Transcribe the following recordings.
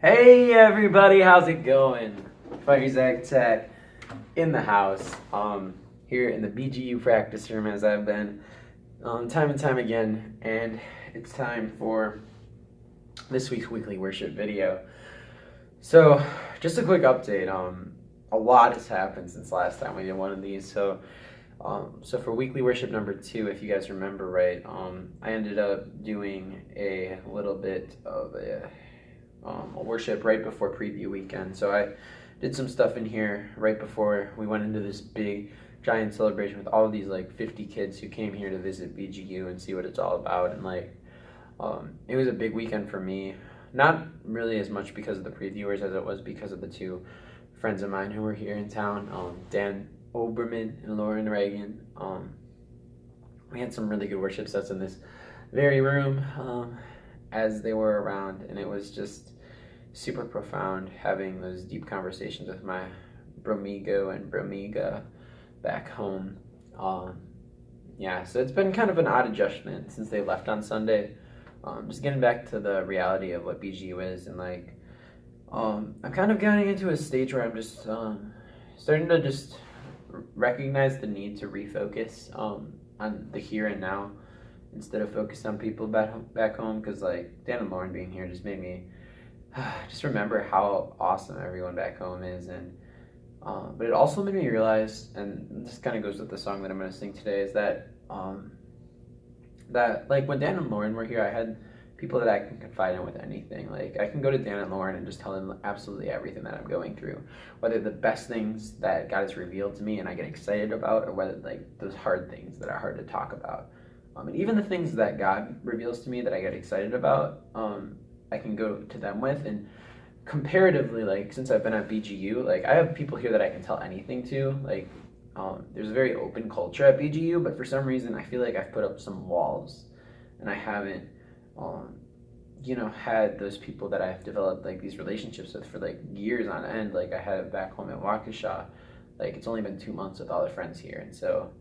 Hey everybody, how's it going? Fire Zach Tech in the house, here in the BGU practice room as I've been time and time again, and it's time for this week's weekly worship video. So, just a quick update. A lot has happened since last time we did one of these. So for weekly worship number 2, if you guys remember right, I ended up doing a little bit of a worship right before preview weekend. So I did some stuff in here right before we went into this big giant celebration with all of these like 50 kids who came here to visit BGU and see what it's all about. And it was a big weekend for me, not really as much because of the previewers as it was because of the two friends of mine who were here in town, Dan Oberman and Lauren Reagan. We had some really good worship sets in this very room as they were around, and it was just super profound having those deep conversations with my bromigo and bromiga back home. So it's been kind of an odd adjustment since they left on Sunday. Just getting back to the reality of what BGU is, and I'm kind of getting into a stage where I'm just starting to just recognize the need to refocus on the here and now instead of focus on people back home, because Dan and Lauren being here just made me just remember how awesome everyone back home is. And but it also made me realize, and this kind of goes with the song that I'm going to sing today, is that when Dan and Lauren were here, I had people that I can confide in with anything. I can go to Dan and Lauren and just tell them absolutely everything that I'm going through, whether the best things that God has revealed to me and I get excited about, or whether those hard things that are hard to talk about. And even the things that God reveals to me that I get excited about, I can go to them with. And comparatively, since I've been at BGU, I have people here that I can tell anything to. There's a very open culture at BGU, but for some reason I feel like I've put up some walls, and I haven't, had those people that I've developed these relationships with for years on end. I had it back home at Waukesha. It's only been 2 months with all the friends here, and so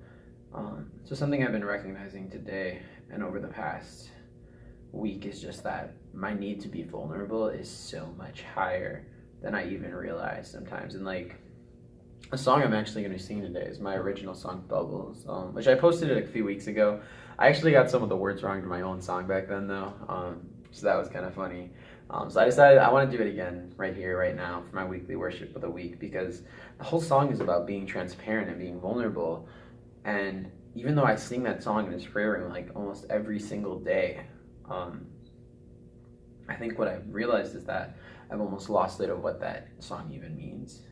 something I've been recognizing today and over the past week is just that my need to be vulnerable is so much higher than I even realize sometimes. And a song I'm actually going to sing today is my original song, Bubbles, which I posted it a few weeks ago. I actually got some of the words wrong to my own song back then, though, so that was kind of funny. So I decided I want to do it again right here, right now, for my weekly worship of the week, because the whole song is about being transparent and being vulnerable. And even though I sing that song in this prayer room almost every single day, I think what I've realized is that I've almost lost sight of what that song even means.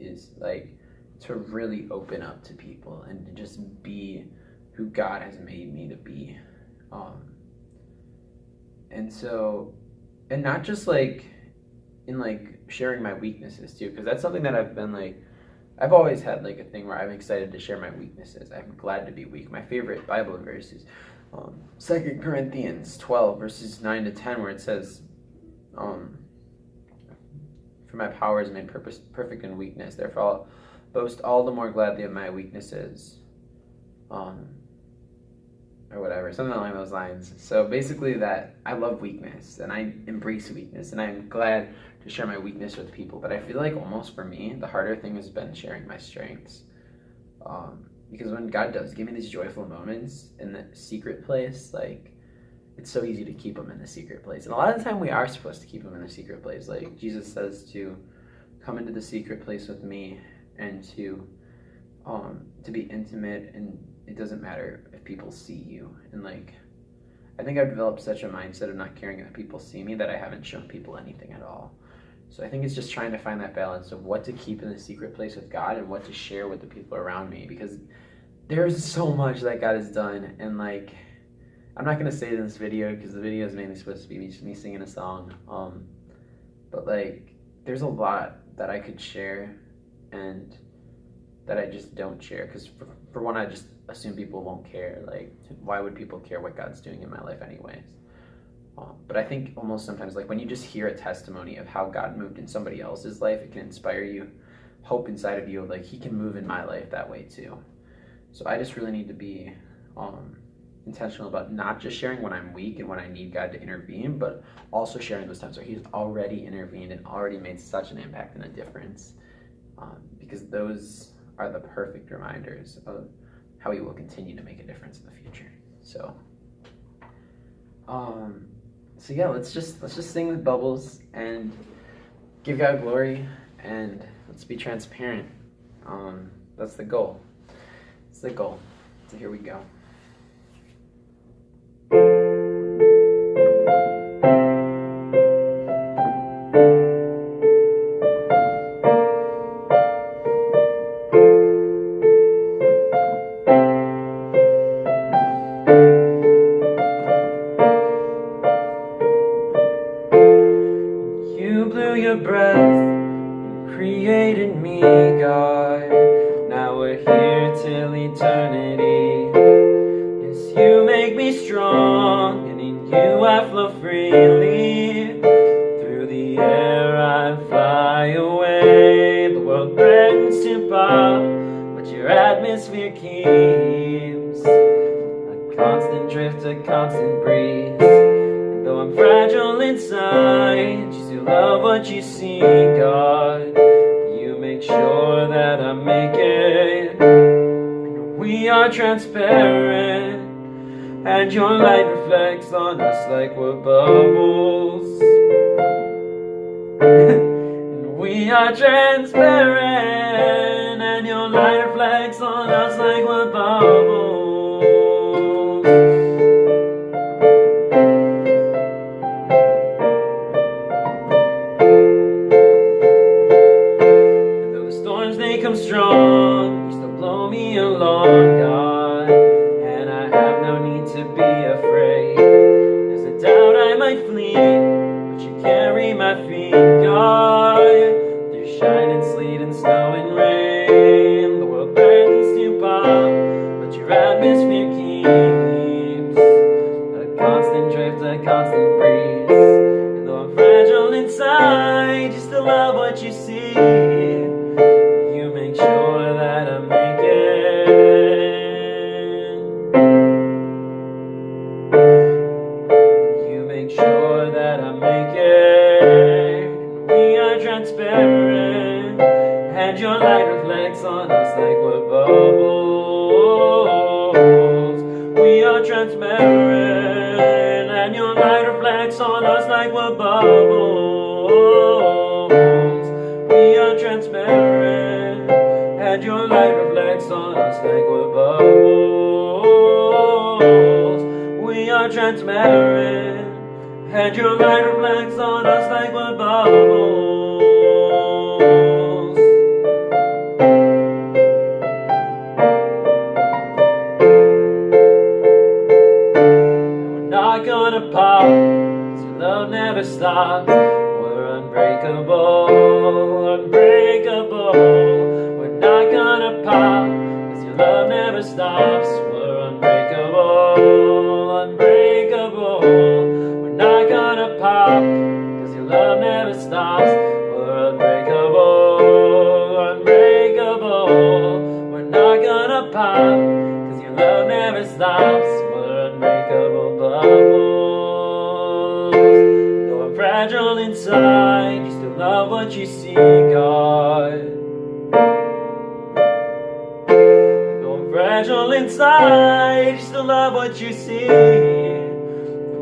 Is to really open up to people and to just be who God has made me to be. And not just in sharing my weaknesses too, because that's something that I've been I've always had a thing where I'm excited to share my weaknesses. I'm glad to be weak. My favorite Bible verse is 2 Corinthians 12 verses 9 to 10, where it says, for my power is made perfect in weakness. Therefore I'll boast all the more gladly of my weaknesses. Or whatever, something along those lines. So basically that I love weakness and I embrace weakness, and I'm glad to share my weakness with people. But I feel almost for me, the harder thing has been sharing my strengths. Because when God does give me these joyful moments in the secret place, it's so easy to keep them in the secret place. And a lot of the time we are supposed to keep them in the secret place. Jesus says to come into the secret place with me and to be intimate, and it doesn't matter if people see you. And I think I've developed such a mindset of not caring if people see me that I haven't shown people anything at all. So I think it's just trying to find that balance of what to keep in the secret place with God and what to share with the people around me, because there's so much that God has done. And I'm not going to say it in this video because the video is mainly supposed to be just me singing a song. But there's a lot that I could share and that I just don't share, because for one, I just assume people won't care. Why would people care what God's doing in my life anyways? But I think almost sometimes when you just hear a testimony of how God moved in somebody else's life, it can inspire you, hope inside of you, he can move in my life that way too. So I just really need to be intentional about not just sharing when I'm weak and when I need God to intervene, but also sharing those times where He's already intervened and already made such an impact and a difference, because those are the perfect reminders of how He will continue to make a difference in the future. So yeah, let's just sing with Bubbles and give God glory, and let's be transparent. That's the goal. It's the goal. So here we go. You blew your breath and created me, God. Now we're here till eternity. Yes, you make me strong, and in you I flow freely. Through the air I fly away. The world threatens to pop, but your atmosphere keeps a constant drift, a constant breeze. And though I'm fragile inside, you still love what you see, God. You make sure that I make it. And we are transparent, and your light reflects on us like we're bubbles. And we are transparent, and your light reflects on us like we're bubbles. And though the storms they come strong, you still blow me along, God. And I have no need to be afraid. There's a doubt I might flee, but you carry my feet, God. Through shine and sleet and snow and rain, the world threatens to pop, but your atmosphere keeps a constant drift, a constant breeze. And though I'm fragile inside, you still love what you see. You make sure that I make it. You make sure that I make it. We are transparent, and your light reflects on us like we're bubbles. We are transparent, and your light reflects on us like we're bubbles. We are transparent, and your light reflects on us like we're bubbles. We are transparent, and your light reflects on us like we're bubbles. We're not gonna pop, 'cause your love never stops. We're unbreakable, unbreakable. We're not gonna pop, 'cause your love never stops. We're unbreakable, unbreakable. We're not gonna pop, 'cause your love never stops. We're unbreakable, unbreakable. We're not gonna pop, 'cause your love never stops. We're unbreakable bubbles. Though I'm fragile inside, you still love what you see, God. Though I'm fragile inside, you still love what you see.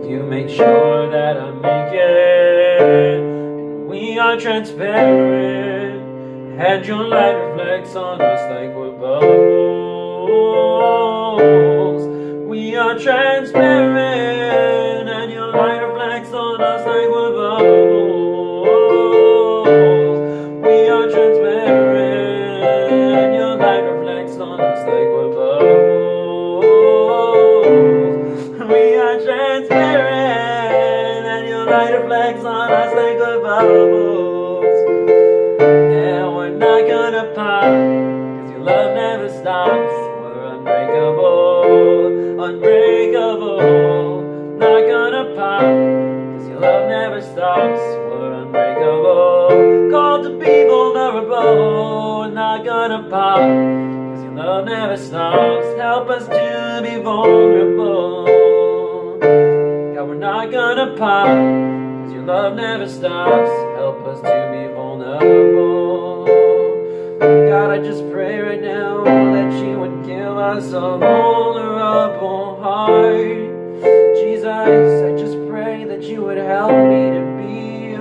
You make sure that I make it. And we are transparent, and your light reflects on us like we're bubbles. We are transparent, and your light reflects on us like we're bubbles. We are transparent, and your light reflects on us like we're bubbles. We are transparent, and your light reflects on us like we're bubbles. Yeah, we're not gonna pop, 'cause your love never stops. We're unbreakable, unbreakable. Not gonna pop, 'cause your love never stops. We're unbreakable, called to be vulnerable. We're not gonna pop, 'cause your love love never stops. Help us to be vulnerable. God, we're not gonna pop, 'cause your love never stops. Help us to be vulnerable. God, I just pray right now that you would give us a vulnerable heart. Jesus, I just pray that you would help me to be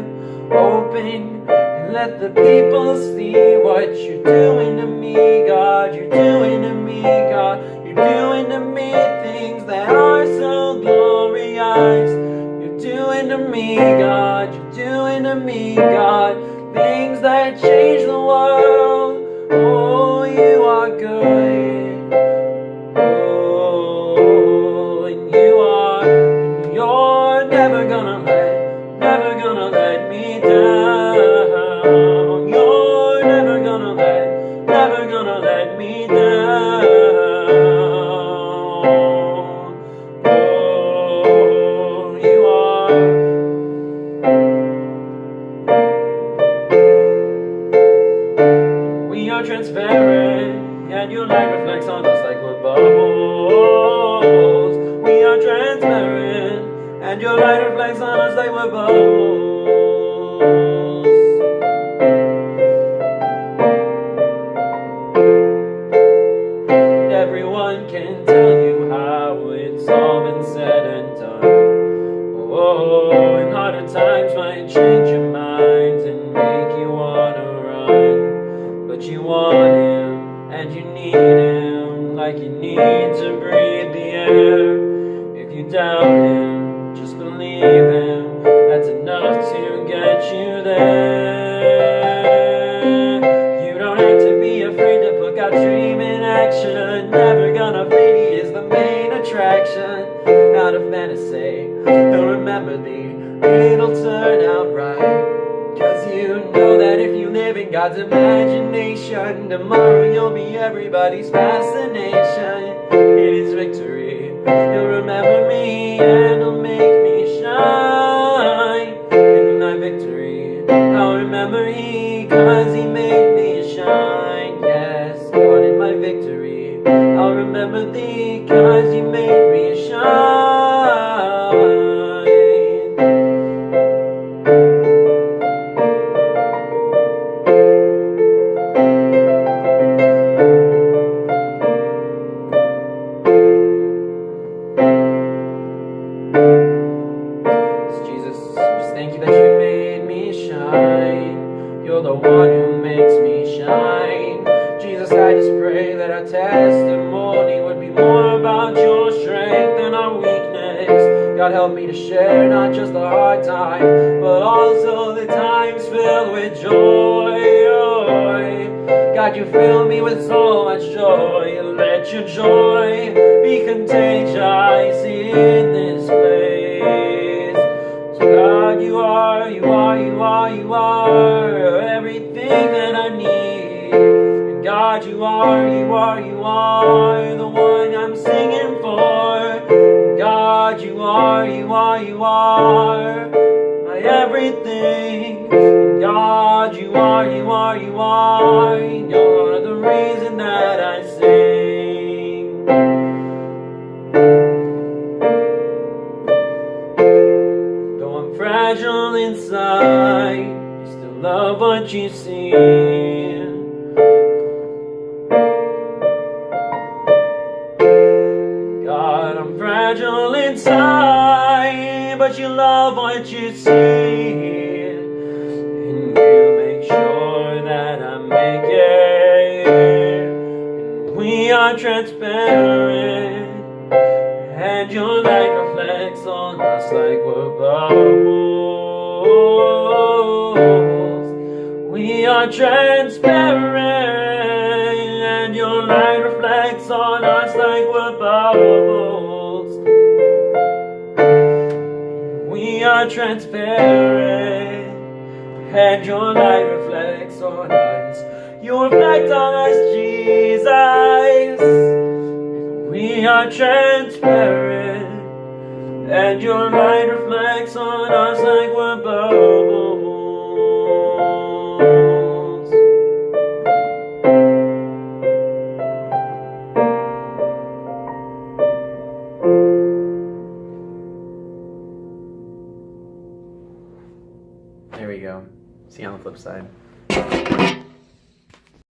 open and let the people see what you're doing to me, God. You're doing to me, God. You're doing to me things that are so glorious. You're doing to me, God. You're doing to me, God, things that change the world. Oh, you are good. Oh, and you're never gonna let me down. You're never gonna let me down. Oh, you are. We are transparent, and your light reflects on us like we're bubbles. We are transparent, and your light reflects on us like we're bubbles. Everyone can tell you how it's all been said and done. Oh, and harder times might change your mind and make you wanna run. But you want him, and you need him, like you need to breathe the air. If you doubt him, just believe him. That's enough to get you there. You don't have to be afraid to put God's dream in action. Never gonna fade, he is the main attraction. Not a fantasy, don't remember thee, it'll turn out right. 'Cause you know that if you live in God's imagination, tomorrow you'll be everybody's fascination. It is victory, you'll remember me, and it'll make me shine. In my victory, I'll remember he, 'cause he made me shine. Yes, God, in my victory, I'll remember thee, 'cause you made me shine. Thank you that you made me shine. You're the one who makes me shine. Jesus, I just pray that our testimony would be more about your strength than our weakness. God, help me to share not just the hard times, but also the times filled with joy. God, you fill me with so much joy. Let your joy be contagious in this place. God, you are everything that I need. And God, you are the one I'm singing for. And God, you are my everything. And God, you are you're the reason that I sing. Fragile inside, you still love what you see. God, I'm fragile inside, but you love what you see. And you make sure that I make it. And we are transparent, and your light reflects on us like we're bubbles. We are transparent, and your light reflects on us like we're bubbles. We are transparent, and your light reflects on us. You reflect on us, Jesus. We are transparent, and your light reflects on us like we're bubbles. See you on the flip side.